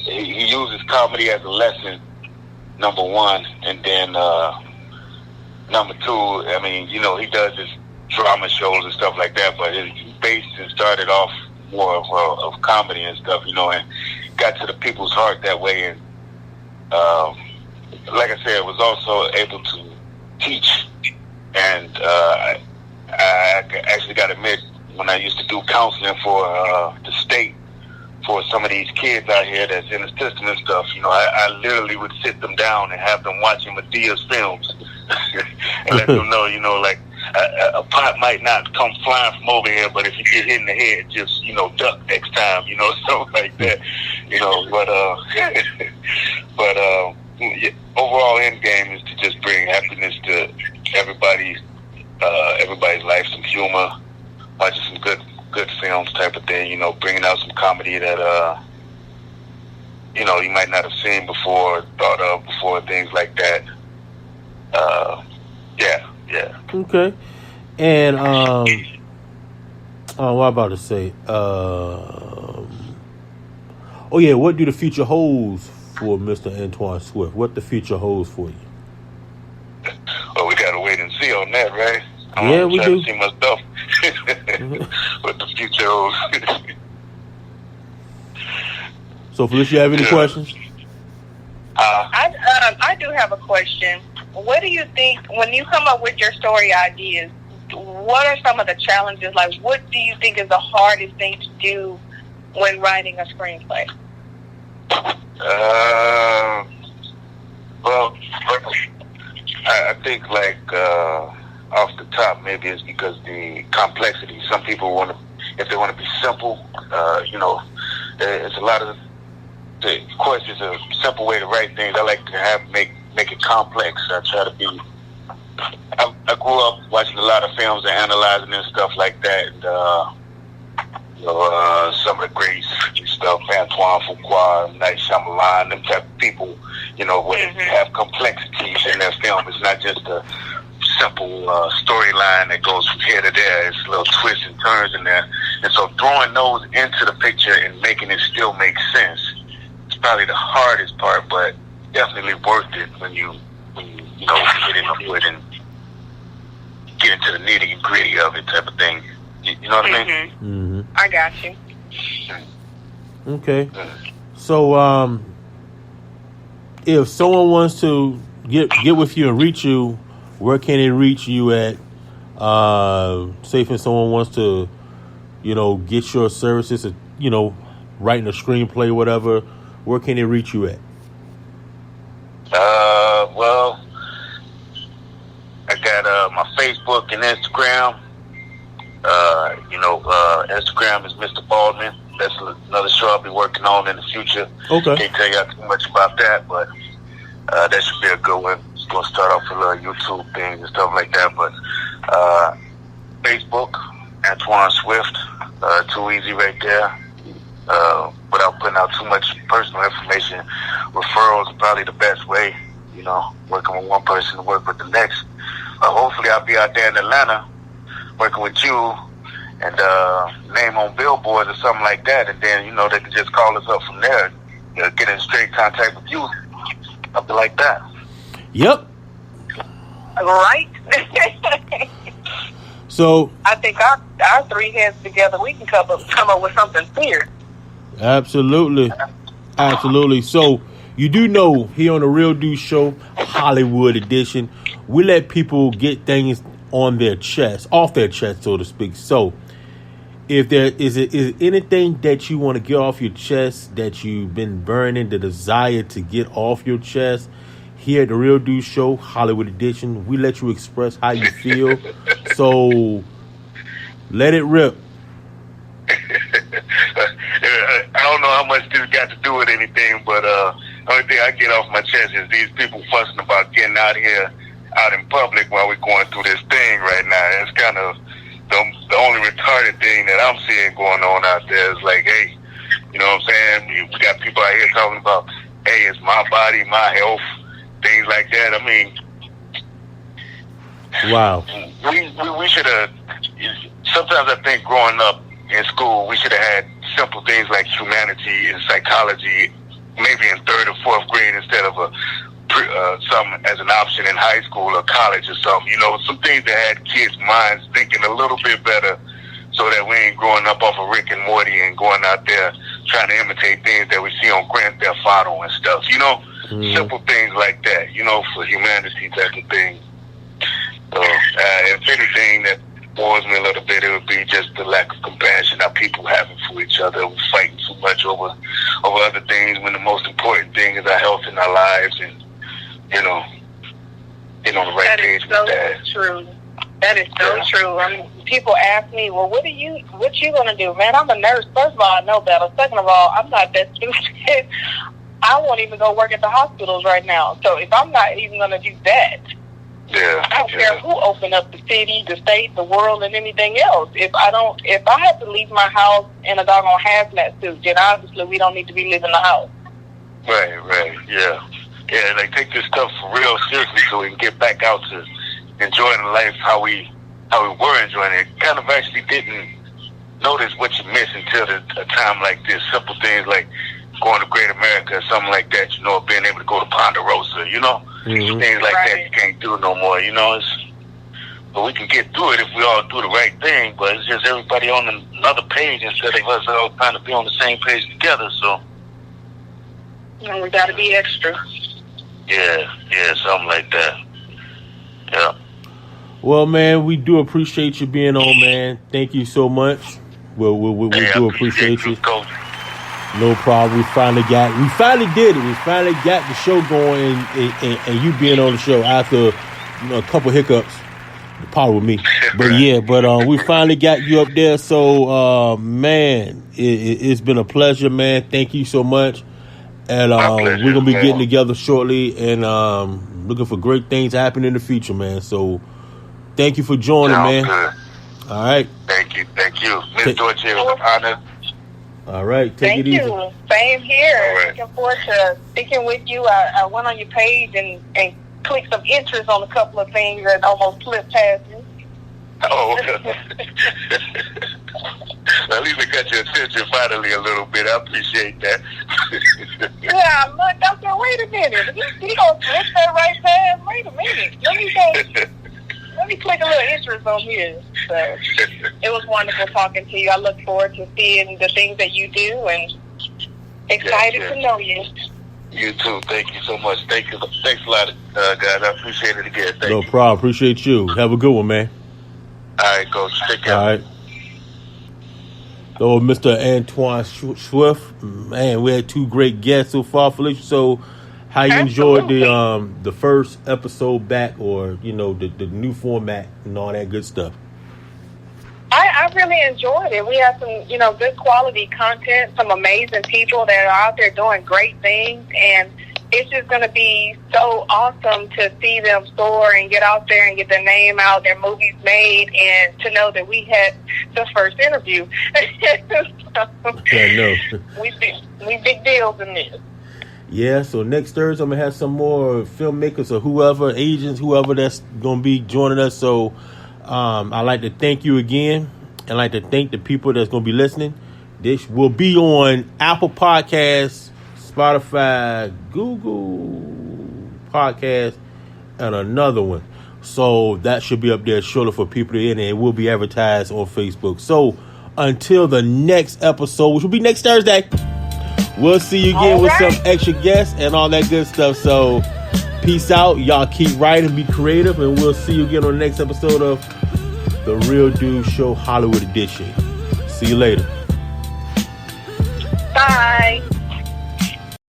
he uses comedy as a lesson, number one, and then number two, I mean, you know, he does his drama shows and stuff like that, but his base started off more of comedy and stuff, you know, and got to the people's heart that way. And like I said, was also able to teach. And I actually got to admit, when I used to do counseling for the state, for some of these kids out here that's in the system and stuff, you know, I literally would sit them down and have them watching Medea's films and let them know, you know, like a pot might not come flying from over here, but if you get hit in the head, just, you know, duck next time, you know, something like that, you know. But yeah, overall end game is to just bring happiness to everybody's life, some humor, watching some good films type of thing, you know, bringing out some comedy that, you know, you might not have seen before, thought of before, things like that. Yeah. Okay. And, what I'm about to say, oh yeah, what do the future holds for Mr. Antoine Swift? What the future holds for you? Well, we gotta wait and see on that, right? Yeah, we do. To see myself. What the future holds. So, Felicia, you have any questions? I do have a question. What do you think, when you come up with your story ideas, what are some of the challenges? Like, what do you think is the hardest thing to do when writing a screenplay? Well, I think, like, off the top, maybe it's because the complexity. Some people want to, if they want to be simple, you know, it's a lot of, of course, it's a simple way to write things. I like to make it complex. I try to be, I grew up watching a lot of films and analyzing and stuff like that. And, you know, some of the greats and stuff, Antoine Fuqua, Night Shyamalan, them type of people, you know, when they have complexities in their film, it's not just a simple storyline that goes from here to there. It's little twists and turns in there. And so throwing those into the picture and making it still make sense, it's probably the hardest part, but definitely worth it when you know, get into it and get into the nitty and gritty of it type of thing. You know what I mean? Mm-hmm. I got you. Okay. So, if someone wants to get with you and reach you, where can they reach you at? Say if someone wants to, you know, get your services, you know, writing a screenplay, whatever, where can they reach you at? Well, I got my Facebook and Instagram. You know, Instagram is Mr. Baldwin. That's another show I'll be working on in the future. Okay. Can't tell you too much about that, but that should be a good one. It's going to start off with little YouTube things and stuff like that. But Facebook, Antoine Swift, too easy right there. Without putting out too much personal information, referrals are probably the best way. You know, working with one person to work with the next. Hopefully I'll be out there in Atlanta working with you and name on billboards or something like that, and then, you know, they can just call us up from there, you know, get in straight contact with you, something like that. Yep. Right. So I think our three heads together, we can come up with something fierce. Absolutely. So you do know here on the Real Dude Show, Hollywood edition, we let people get things on their chest, off their chest, so to speak. So if there is anything that you want to get off your chest that you've been burning, the desire to get off your chest, here at the Real Dude Show, Hollywood edition, we let you express how you feel. So let it rip. I don't know how much this got to do with anything, but the only thing I get off my chest is these people fussing about getting out here, out in public while we're going through this thing right now. It's kind of the only retarded thing that I'm seeing going on out there. Is like, hey, you know what I'm saying? We got people out here talking about, hey, it's my body, my health, things like that. I mean, wow. We should have. Sometimes I think growing up in school, we should have had simple things like humanity and psychology maybe in third or fourth grade instead of something as an option in high school or college or something. You know, some things that had kids' minds thinking a little bit better, so that we ain't growing up off of Rick and Morty and going out there trying to imitate things that we see on Grand Theft Auto and stuff. You know, simple things like that. You know, for humanity type of thing. So, if anything that bores me a little bit, it would be just the lack of compassion that people having for each other. We're fighting too much over other things when the most important thing is our health and our lives, and you know, getting on the right page with that. That is so true. That is so true. I mean, people ask me, well, what you gonna do? Man, I'm a nurse. First of all, I know better. Second of all, I'm not that stupid. I won't even go work at the hospitals right now. So if I'm not even gonna do that, I don't care who opened up the city, the state, the world, and anything else. If I have to leave my house in a doggone hazmat suit, then obviously we don't need to be leaving the house. Right, yeah. Yeah, they take this stuff for real seriously so we can get back out to enjoying life how we were enjoying it. Kind of actually didn't notice what you miss until a time like this. Simple things like going to Great America or something like that, you know, being able to go to Ponderosa, you know, things like that you can't do no more, you know. But we can get through it if we all do the right thing, but it's just everybody on another page instead of us all trying to be on the same page together, so. And we got to be extra. Yeah, something like that. Yeah. Well, man, we do appreciate you being on, man. Thank you so much. We do appreciate you. Coach. No problem. We finally did it. We finally got the show going, and you being on the show after a couple hiccups, probably with me. But we finally got you up there. So, man, it's been a pleasure, man. Thank you so much. And we're gonna be getting together shortly, and looking for great things to happen in the future, man. So, thank you for joining, man. Good. All right. Thank you, Ms. Deutsche. It was an honor. All right, take it easy. Thank you. Same here. Right. Looking forward to speaking with you. I went on your page and clicked some interest on a couple of things that almost slipped past me. Oh, at least it got your attention finally a little bit. I appreciate that. Yeah, look, I'm saying, wait a minute. He gonna click that right past? Wait a minute. Let me click a little interest on here. So it was wonderful talking to you. I look forward to seeing the things that you do, and excited to know you. You too. Thank you so much. Thanks a lot, guys. I appreciate it again. Thank you. No problem. Appreciate you. Have a good one, man. All right, Coach. Take care. All right. So, Mr. Antoine Swift, man, we had two great guests so far, Felicia. So, how you enjoyed the first episode back, or the new format and all that good stuff? I really enjoyed it. We had some, good quality content, some amazing people that are out there doing great things, and it's just going to be so awesome to see them soar and get out there and get their name out, their movies made, and to know that we had the first interview. We big deals in this. Yeah, so next Thursday I'm going to have some more filmmakers or whoever, agents, whoever that's going to be joining us. So I'd like to thank you again. I'd like to thank the people that's going to be listening. This will be on Apple Podcasts, Spotify, Google Podcast, and another one. So that should be up there shortly for people to and it will be advertised on Facebook. So until the next episode, which will be next Thursday, we'll see you again with some extra guests and all that good stuff. So peace out. Y'all keep writing, be creative, and we'll see you again on the next episode of The Real Dude Show Hollywood Edition. See you later. Bye.